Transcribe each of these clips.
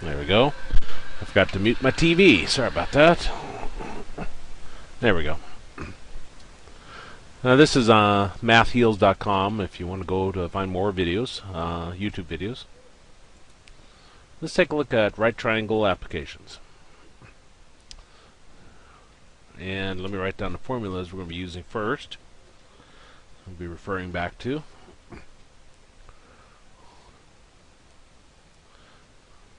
There we go. I forgot to mute my TV. Sorry about that. There we go. This is mathheals.com if you want to go to find more videos, YouTube videos. Let's take a look at right triangle applications. And let me write down the formulas we're going to be using first. I'll be referring back to.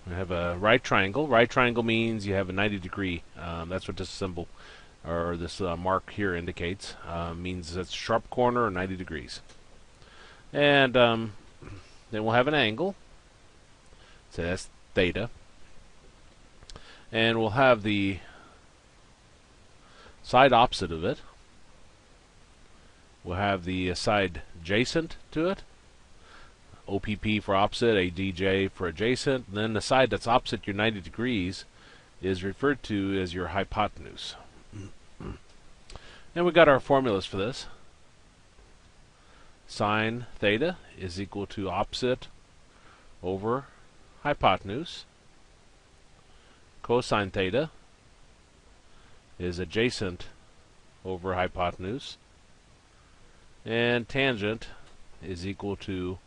We have a right triangle. Right triangle means you have a 90 degree. That's what this symbol or this mark here indicates. Means it's a sharp corner or 90 degrees. And then we'll have an angle. So that's theta. And we'll have the side opposite of it. We'll have the side adjacent to it. OPP for opposite, ADJ for adjacent. And then the side that's opposite your 90 degrees is referred to as your hypotenuse. And we got our formulas for this. Sine theta is equal to opposite over hypotenuse. Cosine theta is adjacent over hypotenuse. And tangent is equal to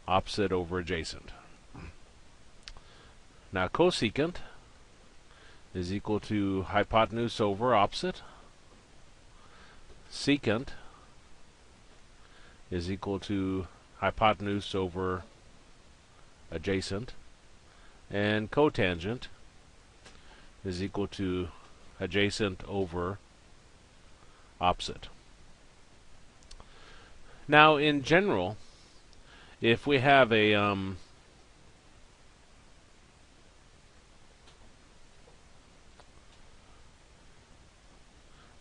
opposite over adjacent. Now cosecant is equal to hypotenuse over opposite. Secant is equal to hypotenuse over adjacent. And cotangent is equal to adjacent over opposite. Now in general, if we have a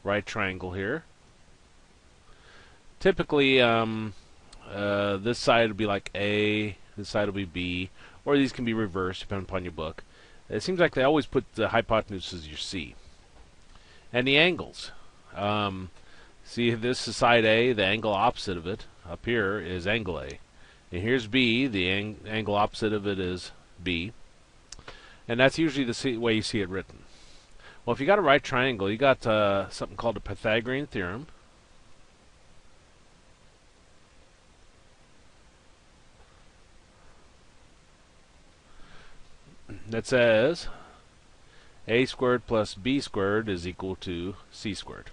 right triangle here, typically this side will be like A, this side will be B, or these can be reversed depending upon your book. It seems like they always put the hypotenuse as your C. And the angles. See, this is side A, the angle opposite of it up here is angle A. And here's B, the angle opposite of it is B. And that's usually the way you see it written. Well, if you got a right triangle, you got something called the Pythagorean theorem. That says A squared plus B squared is equal to C squared.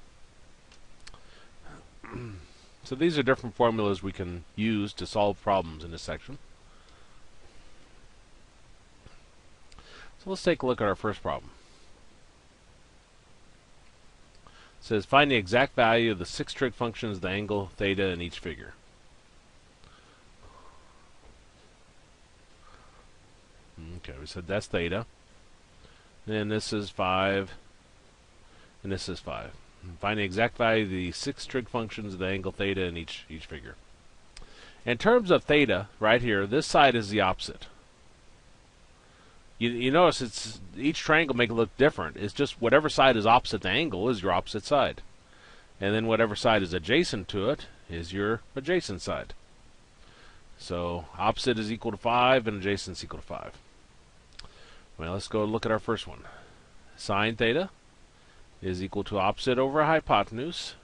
So these are different formulas we can use to solve problems in this section. So let's take a look at our first problem. It says find the exact value of the 6 trig functions of the angle theta in each figure. Okay, we said that's theta. And this is 5. And this is 5. Find the exact value of the 6 trig functions of the angle theta in each figure. In terms of theta, right here, this side is the opposite. You notice it's each triangle make it look different. It's just whatever side is opposite the angle is your opposite side. And then whatever side is adjacent to it is your adjacent side. So opposite is equal to 5 and adjacent is equal to 5. Well, let's go look at our first one. Sine theta is equal to opposite over hypotenuse.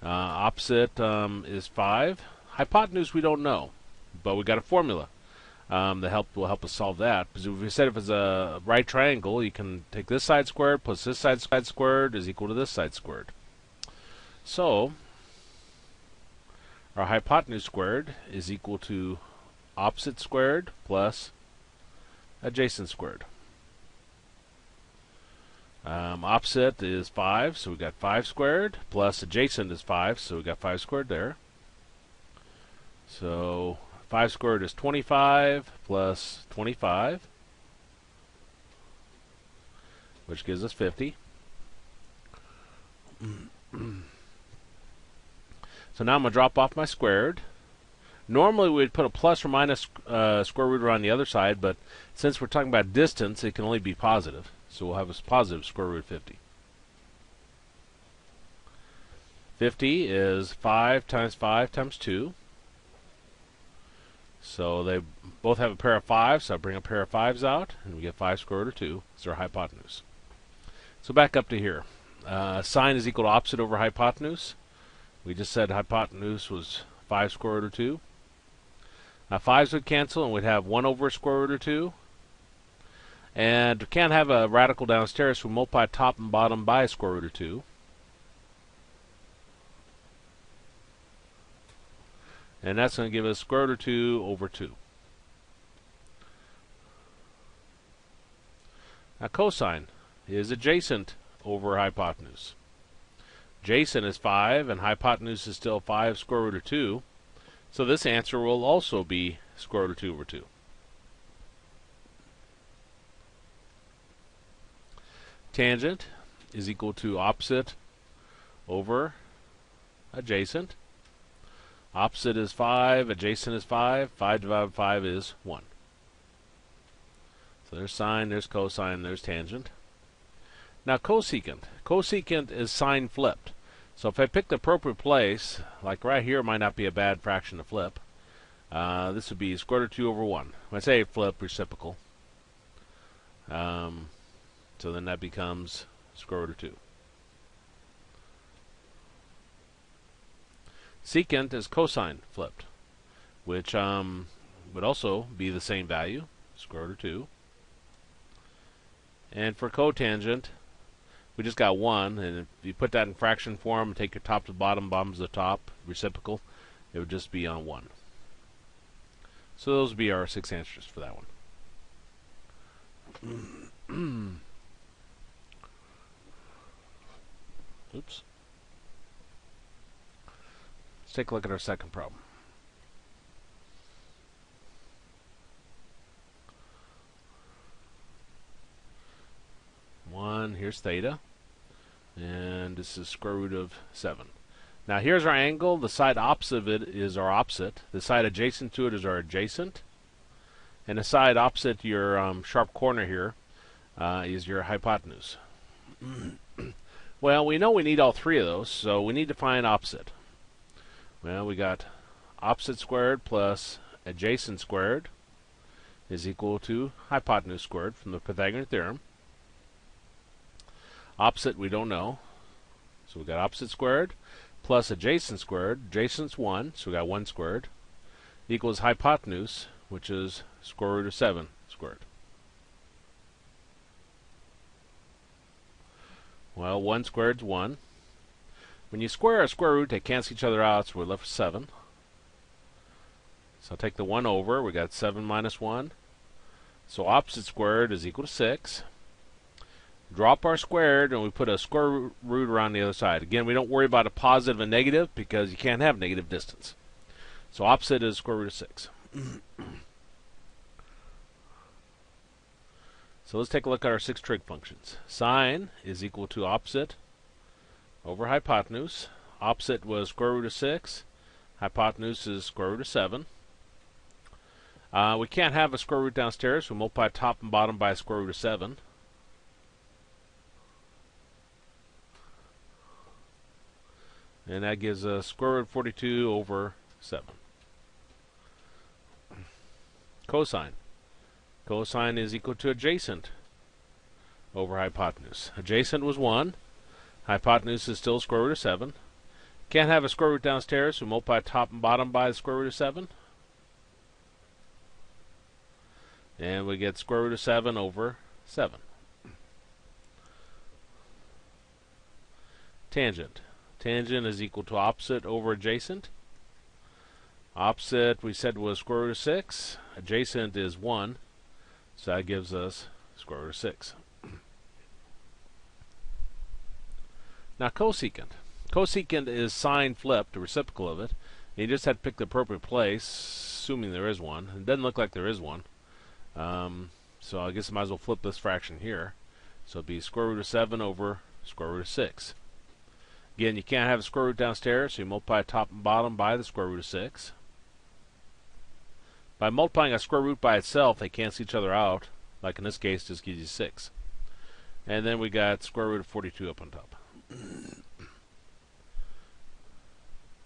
Opposite is 5. Hypotenuse we don't know, but we got a formula that will help us solve that. Because we said if it's a right triangle, you can take this side squared plus this side squared is equal to this side squared. So our hypotenuse squared is equal to opposite squared plus adjacent squared. Opposite is 5, so we got 5 squared, plus adjacent is 5, so we got 5 squared there. So 5 squared is 25 plus 25, which gives us 50. So now I'm going to drop off my squared. Normally we'd put a plus or minus square root around the other side, but since we're talking about distance, it can only be positive. So we'll have a positive square root of 50. 50 is 5 times 2. So they both have a pair of 5s, so I bring a pair of 5s out, and we get 5 square root of 2. It's our hypotenuse. So back up to here. Sine is equal to opposite over hypotenuse. We just said hypotenuse was 5 square root of 2. 5s would cancel, and we'd have 1 over square root of 2. And we can't have a radical downstairs, so we multiply top and bottom by square root of 2. And that's going to give us square root of 2 over 2. Now cosine is adjacent over hypotenuse. Adjacent is 5, and hypotenuse is still 5 square root of 2. So this answer will also be square root of 2 over 2. Tangent is equal to opposite over adjacent. Opposite is 5, adjacent is 5. 5 divided by 5 is 1. So there's sine, there's cosine, there's tangent. Now cosecant. Cosecant is sine flipped. So if I pick the appropriate place, like right here might not be a bad fraction to flip. This would be square root of 2 over 1. When I say flip, reciprocal. So then that becomes square root of 2. Secant is cosine flipped, which would also be the same value, square root of 2. And for cotangent, we just got 1, and if you put that in fraction form, take your top to the bottom, bottom to the top, reciprocal, it would just be on 1. So those would be our 6 answers for that one. Oops. Let's take a look at our second problem. Here's theta, and this is square root of 7. Now here's our angle. The side opposite of it is our opposite. The side adjacent to it is our adjacent. And the side opposite to your sharp corner here is your hypotenuse. Well, we know we need all 3 of those, so we need to find opposite. Well, we got opposite squared plus adjacent squared is equal to hypotenuse squared from the Pythagorean theorem. Opposite we don't know, so we got opposite squared plus adjacent squared. Adjacent's 1, so we got 1 squared, equals hypotenuse, which is square root of 7 squared. Well, 1 squared is 1. When you square a square root, they cancel each other out, so we're left with 7. So I'll take the 1 over. We got 7 minus 1. So opposite squared is equal to 6. Drop our squared, and we put a square root around the other side. Again, we don't worry about a positive and negative because you can't have negative distance. So opposite is square root of 6. So let's take a look at our 6 trig functions. Sine is equal to opposite over hypotenuse. Opposite was square root of 6. Hypotenuse is square root of 7. We can't have a square root downstairs, so we multiply top and bottom by square root of 7. And that gives us square root of 42 over 7. Cosine. Cosine is equal to adjacent over hypotenuse. Adjacent was 1. Hypotenuse is still square root of 7. Can't have a square root downstairs, so multiply top and bottom by the square root of 7. And we get square root of 7 over 7. Tangent. Tangent is equal to opposite over adjacent. Opposite we said was square root of 6. Adjacent is 1. So that gives us square root of 6. Now cosecant. Cosecant is sine flipped, the reciprocal of it. And you just have to pick the appropriate place, assuming there is one. It doesn't look like there is one. So I guess I might as well flip this fraction here. So it'd be square root of 7 over square root of 6. Again, you can't have a square root downstairs, so you multiply top and bottom by the square root of 6. By multiplying a square root by itself, they cancel each other out. Like in this case, just gives you 6. And then we got square root of 42 up on top.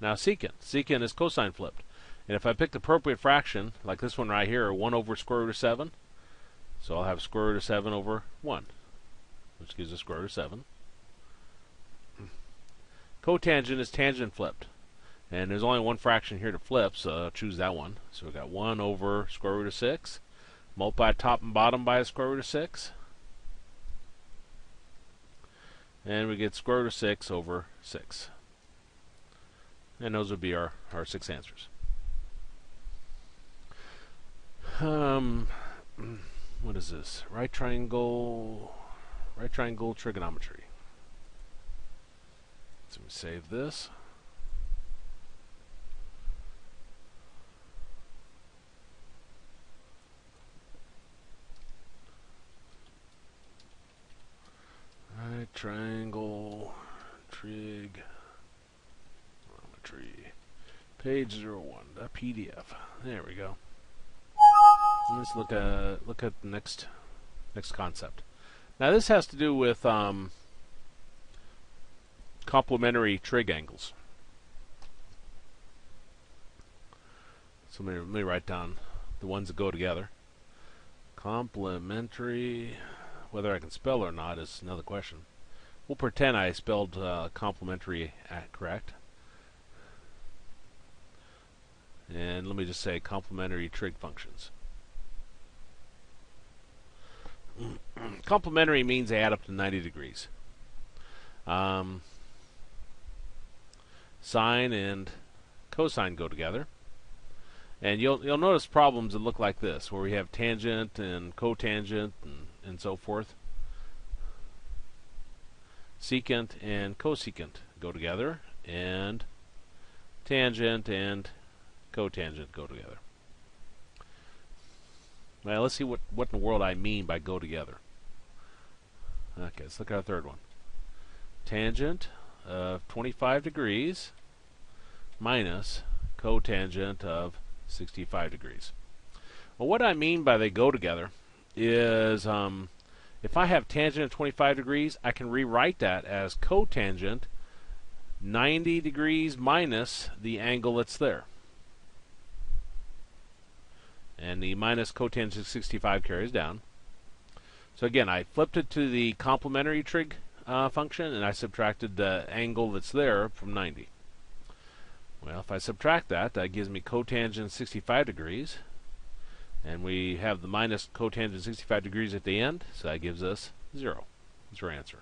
Now secant. Secant is cosine flipped. And if I pick the appropriate fraction, like this one right here, 1 over square root of 7, so I'll have square root of 7 over 1, which gives us square root of 7. Cotangent is tangent flipped. And there's only one fraction here to flip, so I'll choose that one. So we've got 1 over square root of 6. Multiply top and bottom by the square root of 6. And we get square root of 6 over 6. And those would be our 6 answers. What is this? Right triangle trigonometry. So we save this. Right triangle trigonometry. Page 01, the PDF. There we go. Let's look at the next concept. Now this has to do with complementary trig angles. So let me write down the ones that go together. Complementary, whether I can spell or not is another question. We'll pretend I spelled complementary correct. And let me just say complementary trig functions. Complementary means they add up to 90 degrees. Sine and cosine go together. And you'll notice problems that look like this, where we have tangent and cotangent and so forth. Secant and cosecant go together, and tangent and cotangent go together. Well, let's see what in the world I mean by go together. Okay, let's look at our third one. Tangent of 25 degrees minus cotangent of 65 degrees. Well, what I mean by they go together is if I have tangent of 25 degrees, I can rewrite that as cotangent 90 degrees minus the angle that's there. And the minus cotangent of 65 carries down. So again, I flipped it to the complementary trig function, and I subtracted the angle that's there from 90. Well, if I subtract that, that gives me cotangent 65 degrees. And we have the minus cotangent 65 degrees at the end, so that gives us 0. That's our answer.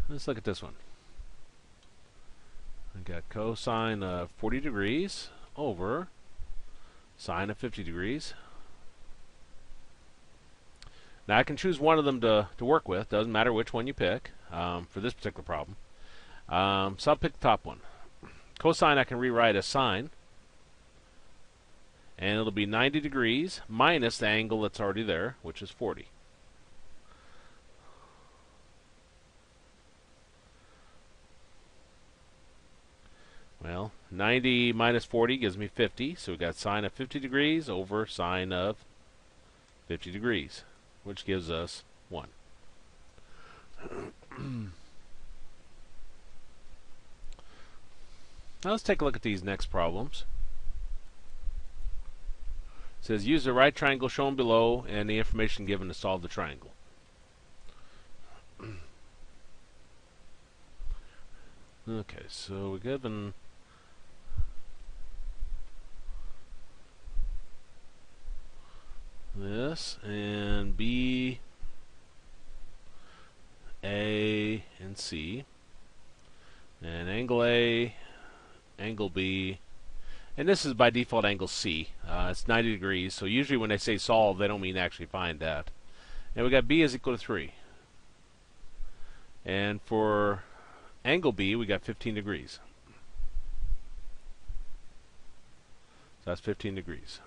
Let's look at this one. I got cosine of 40 degrees over sine of 50 degrees. Now I can choose one of them to work with. Doesn't matter which one you pick for this particular problem. So I'll pick the top one. Cosine I can rewrite as sine. And it'll be 90 degrees minus the angle that's already there, which is 40. Well, 90 minus 40 gives me 50, so we've got sine of 50 degrees over sine of 50 degrees, which gives us 1. Now let's take a look at these next problems. It says use the right triangle shown below and the information given to solve the triangle. Okay, so we're given this, and B, A, and C, and angle A, angle B, and this is by default angle C. It's 90 degrees, so usually when they say solve, they don't mean actually find that. And we got B is equal to 3. And for angle B, we got 15 degrees. So that's 15 degrees.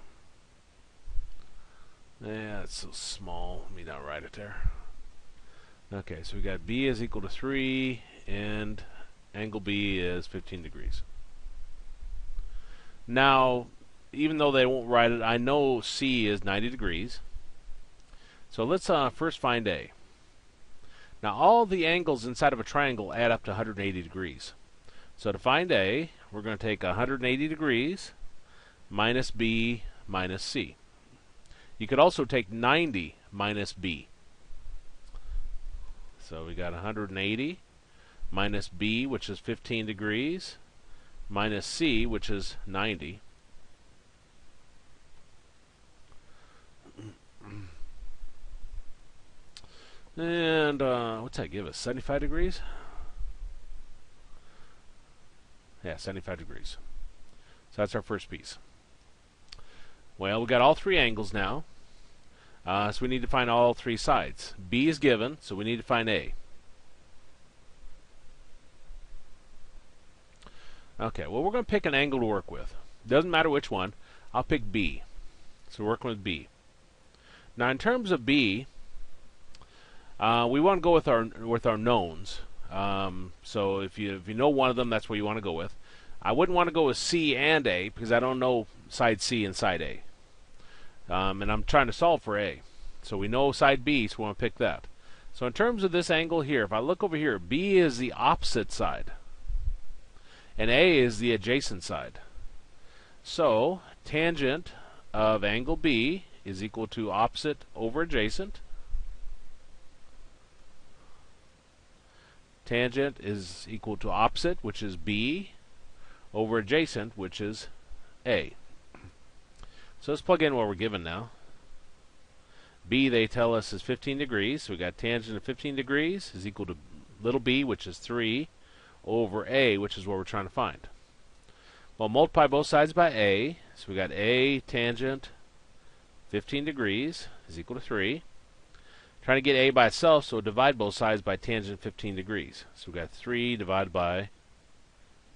Yeah, it's so small. Let me not write it there. Okay, so we got B is equal to 3, and angle B is 15 degrees. Now, even though they won't write it, I know C is 90 degrees. So let's first find A. Now, all the angles inside of a triangle add up to 180 degrees. So to find A, we're going to take 180 degrees minus B minus C. You could also take 90 minus B. So we got 180 minus B, which is 15 degrees, minus C, which is 90. And what's that give us? 75 degrees? Yeah, 75 degrees. So that's our first piece. Well, we got all three angles now. So we need to find all three sides. B is given, so we need to find A. Okay, well, we're going to pick an angle to work with. Doesn't matter which one. I'll pick B. So we're working with B. Now, in terms of B, we want to go with our knowns. So if you know one of them, that's what you want to go with. I wouldn't want to go with C and A because I don't know side C and side A. And I'm trying to solve for A. So we know side B, so we want to pick that. So in terms of this angle here, if I look over here, B is the opposite side. And A is the adjacent side. So tangent of angle B is equal to opposite over adjacent. Tangent is equal to opposite, which is B, over adjacent, which is A. So let's plug in what we're given now. B, they tell us, is 15 degrees. So we got tangent of 15 degrees is equal to little b, which is 3, over A, which is what we're trying to find. Well, multiply both sides by A. So we got A tangent 15 degrees is equal to 3. Trying to get A by itself, so divide both sides by tangent 15 degrees. So we got 3 divided by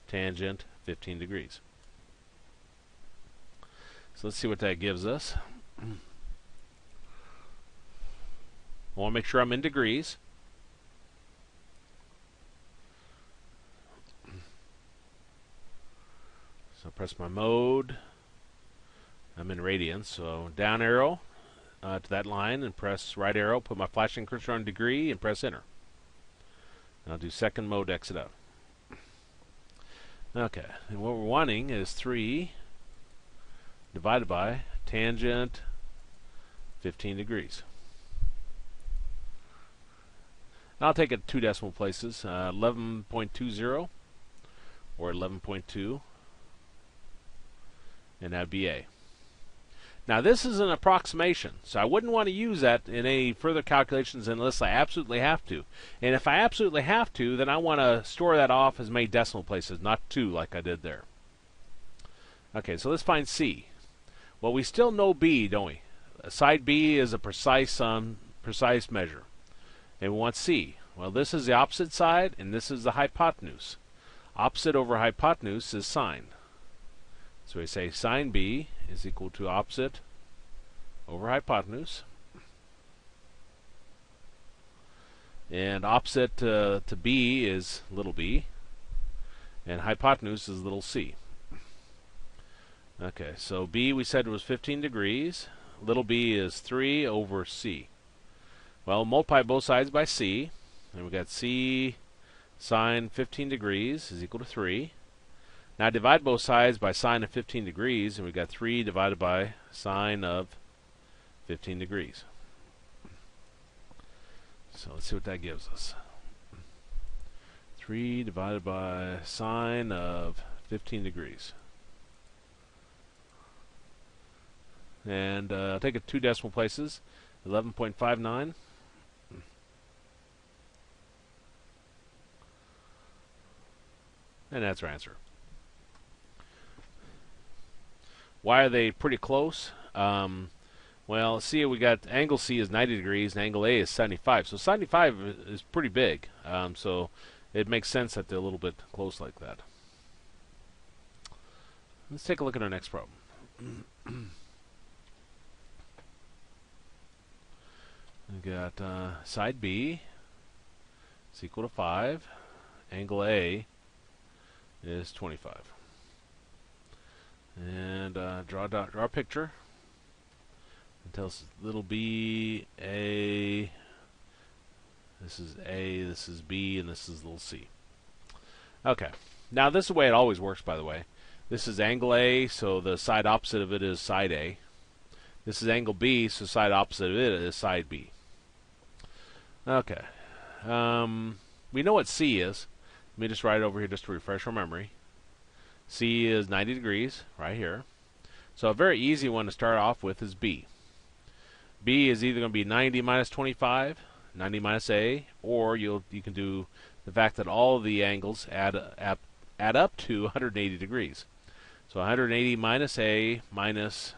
tangent 15 degrees. So let's see what that gives us. I want to make sure I'm in degrees. So press my mode. I'm in radians, so down arrow to that line and press right arrow, put my flashing cursor on degree and press enter. And I'll do second mode, exit out. Okay, and what we're wanting is 3 divided by tangent 15 degrees. And I'll take it 2 decimal places, 11.20 or 11.2, and that'd be A. Now this is an approximation, so I wouldn't want to use that in any further calculations unless I absolutely have to. And if I absolutely have to, then I want to store that off as many decimal places, not 2 like I did there. Okay, so let's find C. Well, we still know B, don't we? Side B is a precise measure. And we want C. Well, this is the opposite side, and this is the hypotenuse. Opposite over hypotenuse is sine. So we say sine B is equal to opposite over hypotenuse. And opposite to B is little b. And hypotenuse is little c. Okay, so B we said was 15 degrees. Little b is 3 over c. Well, multiply both sides by c. And we got c sine 15 degrees is equal to 3. Now divide both sides by sine of 15 degrees, and we got 3 divided by sine of 15 degrees. So let's see what that gives us. 3 divided by sine of 15 degrees. And I'll take it 2 decimal places, 11.59. And that's our answer. Why are they pretty close? Well, see, we got angle C is 90 degrees and angle A is 75. So 75 is pretty big. So it makes sense that they're a little bit close like that. Let's take a look at our next problem. We got side B is equal to 5. Angle A is 25. And draw a picture. And tell us little b, A, this is A, this is B, and this is little c. Okay. Now this is the way it always works, by the way. This is angle A, so the side opposite of it is side A. This is angle B, so side opposite of it is side B. Okay. We know what C is. Let me just write it over here just to refresh our memory. C is 90 degrees, right here. So a very easy one to start off with is B. B is either going to be 90 minus 25, 90 minus A, or you can do the fact that all of the angles add up to 180 degrees. So 180 minus A minus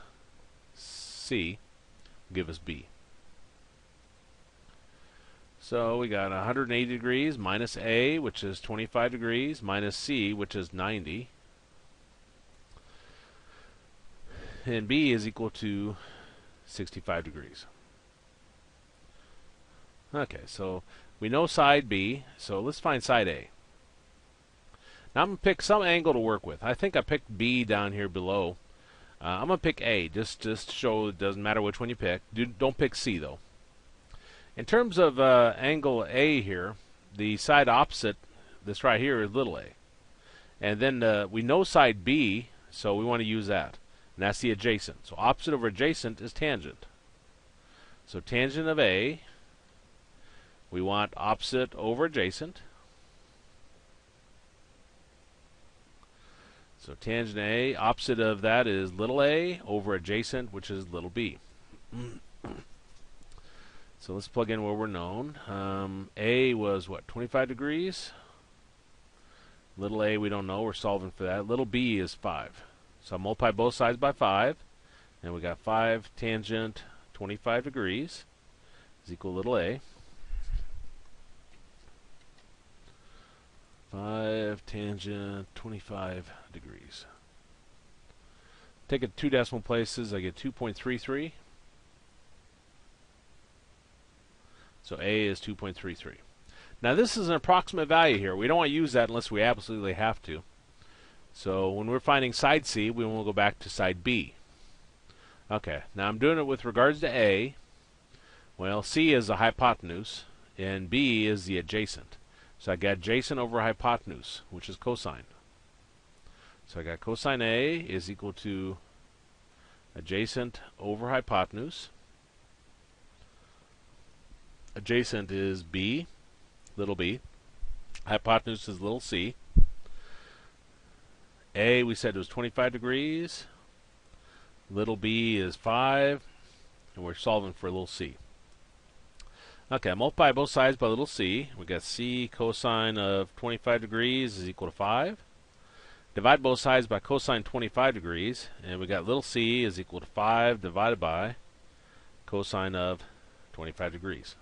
C will give us B. So we got 180 degrees minus A, which is 25 degrees, minus C, which is 90. And B is equal to 65 degrees. Okay, so we know side B, so let's find side A. Now I'm going to pick some angle to work with. I think I picked B down here below. I'm going to pick A, just to show it doesn't matter which one you pick. Don't pick C, though. In terms of angle A here, the side opposite, this right here, is little a. And then we know side B, so we want to use that. And that's the adjacent. So opposite over adjacent is tangent. So tangent of A, we want opposite over adjacent. So tangent A, opposite of that is little a over adjacent, which is little b. So let's plug in where we're known. A was what, 25 degrees? Little a we don't know, we're solving for that. Little b is 5. So I multiply both sides by 5, and we got 5 tangent 25 degrees is equal to little a. 5 tangent 25 degrees. Take it 2 decimal places, I get 2.33. So A is 2.33. Now this is an approximate value here. We don't want to use that unless we absolutely have to. So when we're finding side C, we want to go back to side B. Okay, now I'm doing it with regards to A. Well, C is the hypotenuse, and B is the adjacent. So I got adjacent over hypotenuse, which is cosine. So I got cosine A is equal to adjacent over hypotenuse. Adjacent is B, little b. Hypotenuse is little c. A, we said it was 25 degrees. Little b is 5. And we're solving for little c. Okay, I multiply both sides by little c. We got c cosine of 25 degrees is equal to 5. Divide both sides by cosine 25 degrees. And we got little c is equal to 5 divided by cosine of 25 degrees.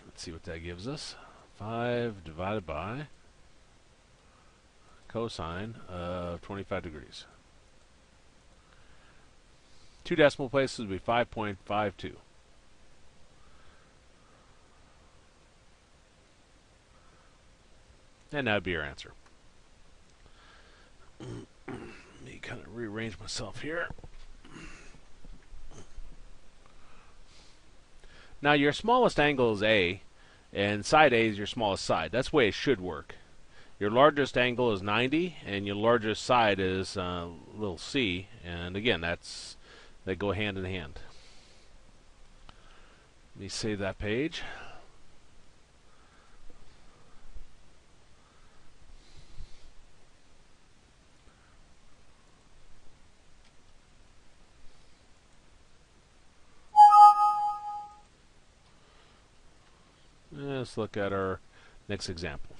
Let's see what that gives us. 5 divided by cosine of 25 degrees. 2 decimal places would be 5.52. And that would be our answer. Let me kind of rearrange myself here. Now your smallest angle is A, and side A is your smallest side. That's the way it should work. Your largest angle is 90, and your largest side is little c. And again, they go hand in hand. Let me save that page. Let's look at our next example.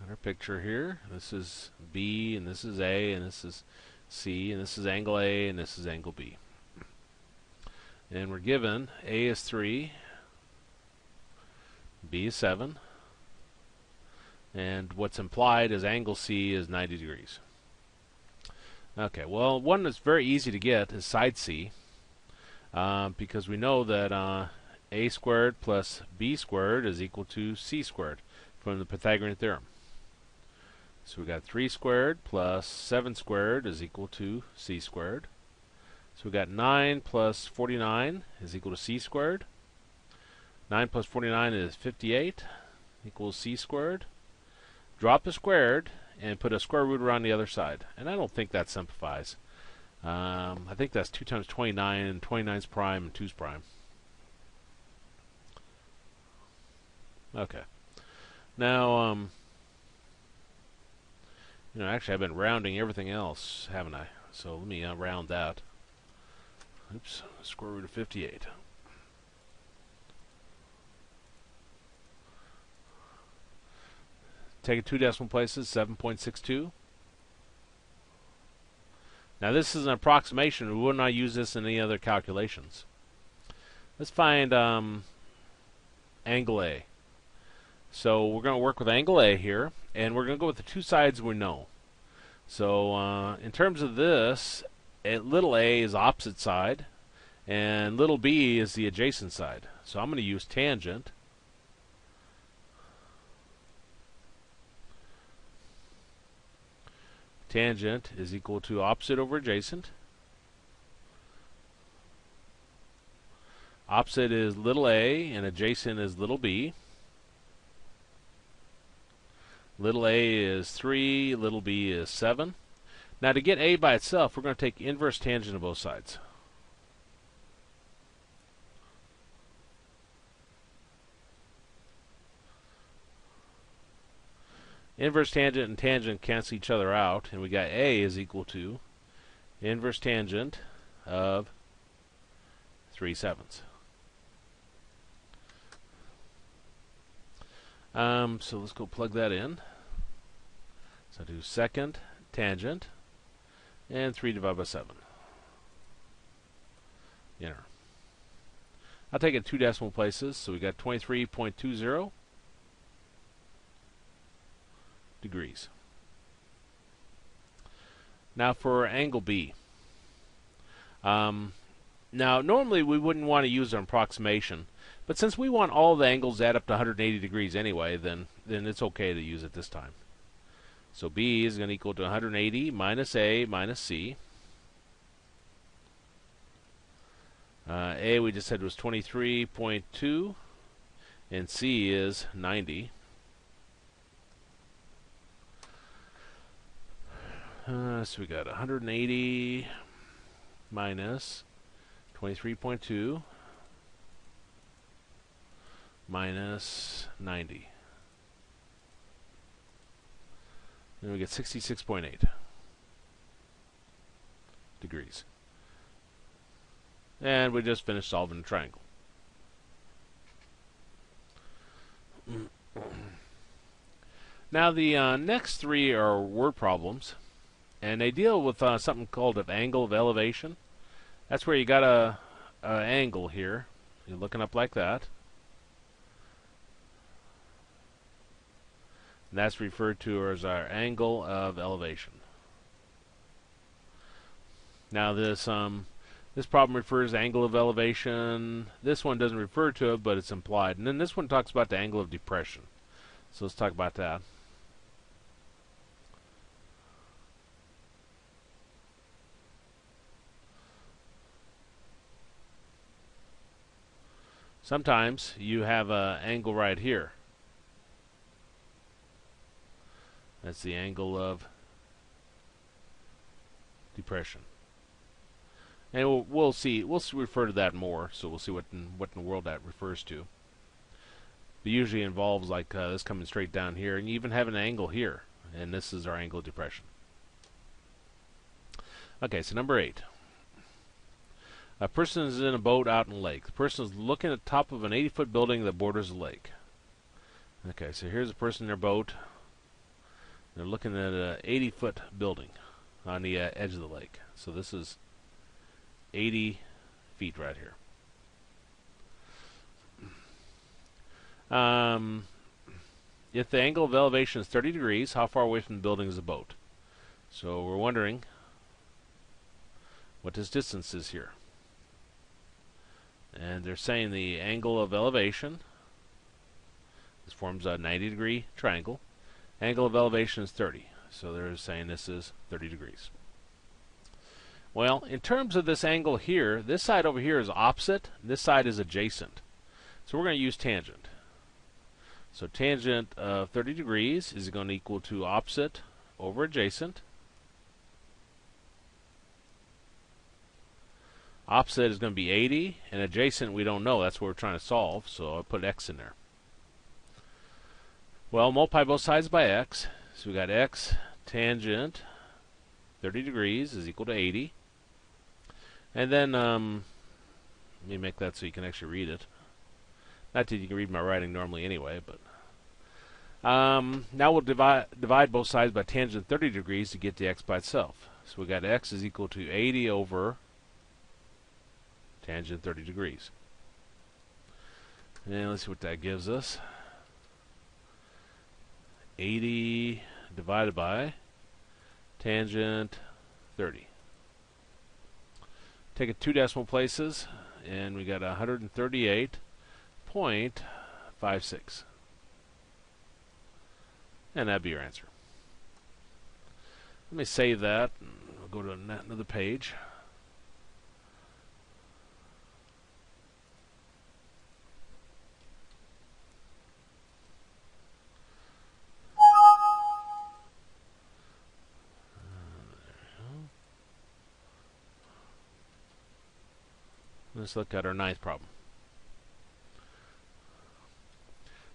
Got our picture here. This is B, and this is A, and this is C, and this is angle A, and this is angle B. And we're given A is 3, B is 7, and what's implied is angle C is 90 degrees. Okay, well, one that's very easy to get is side C, because we know that A squared plus B squared is equal to C squared from the Pythagorean theorem. So we got 3 squared plus 7 squared is equal to C squared. So we got 9 plus 49 is equal to c squared. 9 plus 49 is 58 equals c squared. Drop the squared and put a square root around the other side. And I don't think that simplifies. I think that's 2 times 29, and 29's prime and 2's prime. Okay. Now, actually I've been rounding everything else, haven't I? So let me round that. Oops, square root of 58. Take it 2 decimal places, 7.62. Now this is an approximation. We would not use this in any other calculations. Let's find angle A. So we're going to work with angle A here, and we're going to go with the two sides we know. So in terms of this, little a is opposite side, and little b is the adjacent side. So I'm going to use tangent. Tangent is equal to opposite over adjacent. Opposite is little a, and adjacent is little b. Little a is 3, little b is 7. Now to get a by itself, we're going to take inverse tangent of both sides. Inverse tangent and tangent cancel each other out, and we got a is equal to inverse tangent of 3/7. So let's go plug that in. So do second tangent and 3 divided by 7. Enter. I'll take it 2 decimal places, so we got 23.20 degrees. Now for angle B. Now normally we wouldn't want to use an approximation, but since we want all the angles to add up to 180 degrees anyway, then it's okay to use it this time. So B is going to equal to 180 minus A minus C. A we just said was 23.2, and C is 90. So we got 180 minus 23.2 minus 90. Then we get 66.8 degrees. And we just finished solving the triangle. Now the next three are word problems. And they deal with something called an angle of elevation. That's where you got a angle here. You're looking up like that. And that's referred to as our angle of elevation. Now this problem refers to angle of elevation. This one doesn't refer to it, but it's implied. And then this one talks about the angle of depression. So let's talk about that. Sometimes you have an angle right here. That's the angle of depression. And we'll see. We'll refer to that more. So we'll see what in the world that refers to. But usually involves like this coming straight down here, and you even have an angle here, and this is our angle of depression. Okay, so number 8. A person is in a boat out in a lake. The person is looking at the top of an 80-foot building that borders the lake. Okay, so here's a person in their boat. They're looking at an 80-foot building on the edge of the lake. So this is 80 feet right here. If the angle of elevation is 30 degrees, how far away from the building is the boat? So we're wondering what this distance is here. And they're saying the angle of elevation, this forms a 90-degree triangle. Angle of elevation is 30. So they're saying this is 30 degrees. Well, in terms of this angle here, this side over here is opposite, this side is adjacent. So we're going to use tangent. So tangent of 30 degrees is going to equal to opposite over adjacent. Opposite is going to be 80, and adjacent we don't know. That's what we're trying to solve, so I'll put x in there. Well, multiply both sides by x. So we got x tangent 30 degrees is equal to 80. And then, let me make that so you can actually read it. Not that you can read my writing normally anyway, but... now we'll divide both sides by tangent 30 degrees to get the x by itself. So we got x is equal to 80 over tangent 30 degrees. And let's see what that gives us. 80 divided by tangent 30. Take it 2 decimal places, and we got 138.56. And that'd be your answer. Let me save that, and we'll go to another page. Let's look at our ninth problem.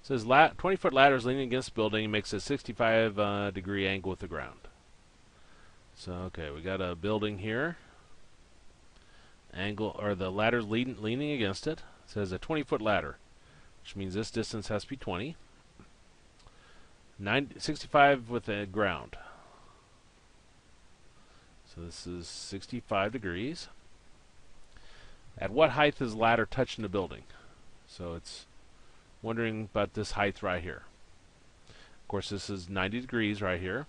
It says 20-foot ladder is leaning against the building and makes a 65 degree angle with the ground. So okay, we got a building here. Angle, or the ladder's leaning against it. It says a 20-foot ladder, which means this distance has to be 20. 65 with the ground. So this is 65 degrees. At what height is the ladder touching the building? So it's wondering about this height right here. Of course, this is 90 degrees right here.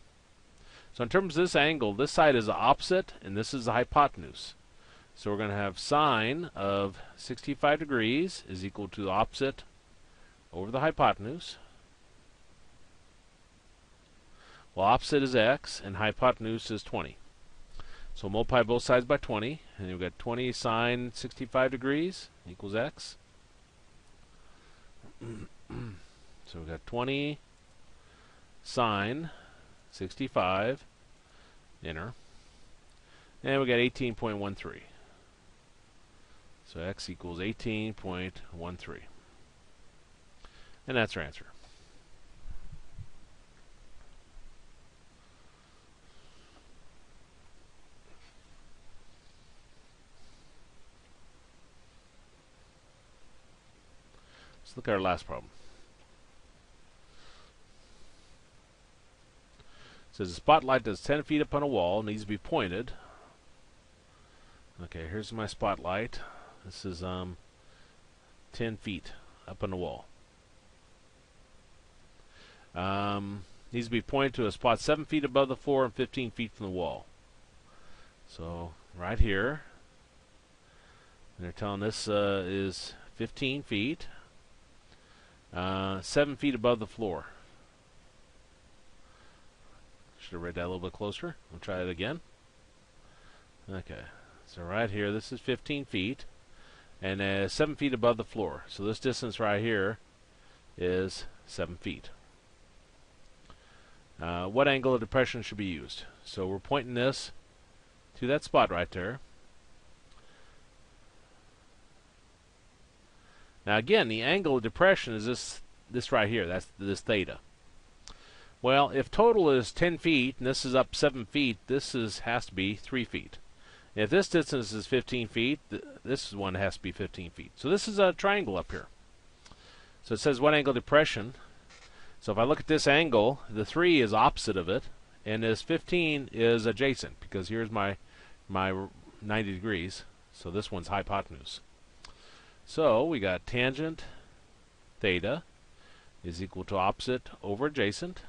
So in terms of this angle, this side is the opposite, and this is the hypotenuse. So we're going to have sine of 65 degrees is equal to the opposite over the hypotenuse. Well, opposite is x, and hypotenuse is 20. So multiply both sides by 20, and you've got 20 sine 65 degrees equals x. So we've got 20 sine 65 inner, and we got 18.13. So x equals 18.13. And that's our answer. Let's look at our last problem. It says a spotlight that's 10 feet up on a wall needs to be pointed. Okay, here's my spotlight. This is 10 feet up on the wall. Needs to be pointed to a spot 7 feet above the floor and 15 feet from the wall. So right here, and they're telling this is 15 feet. 7 feet above the floor. Should have read that a little bit closer. We'll try it again. Okay, so right here, this is 15 feet, and 7 feet above the floor. So this distance right here is 7 feet. What angle of depression should be used? So we're pointing this to that spot right there. Now again, the angle of depression is this right here. That's this theta. Well, if total is 10 feet and this is up 7 feet, this has to be 3 feet. If this distance is 15 feet, this one has to be 15 feet. So this is a triangle up here. So it says what angle of depression. So if I look at this angle, the 3 is opposite of it, and this 15 is adjacent, because here's my 90 degrees. So this one's hypotenuse. So we got tangent theta is equal to opposite over adjacent.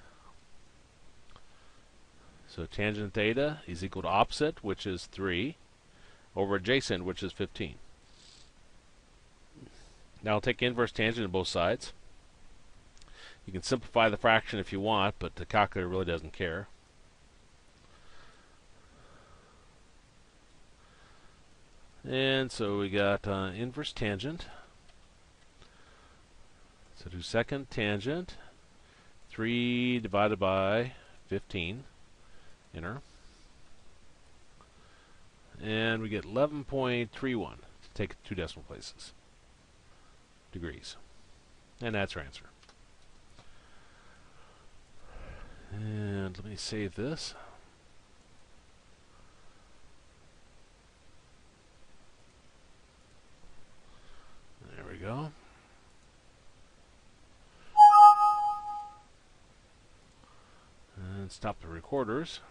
So tangent theta is equal to opposite, which is 3, over adjacent, which is 15. Now I'll take inverse tangent on both sides. You can simplify the fraction if you want, but the calculator really doesn't care. And so we got inverse tangent. So do second tangent, 3 divided by 15, enter. And we get 11.31, take it 2 decimal places, degrees. And that's our answer. And let me save this. There we go. And stop the recorders.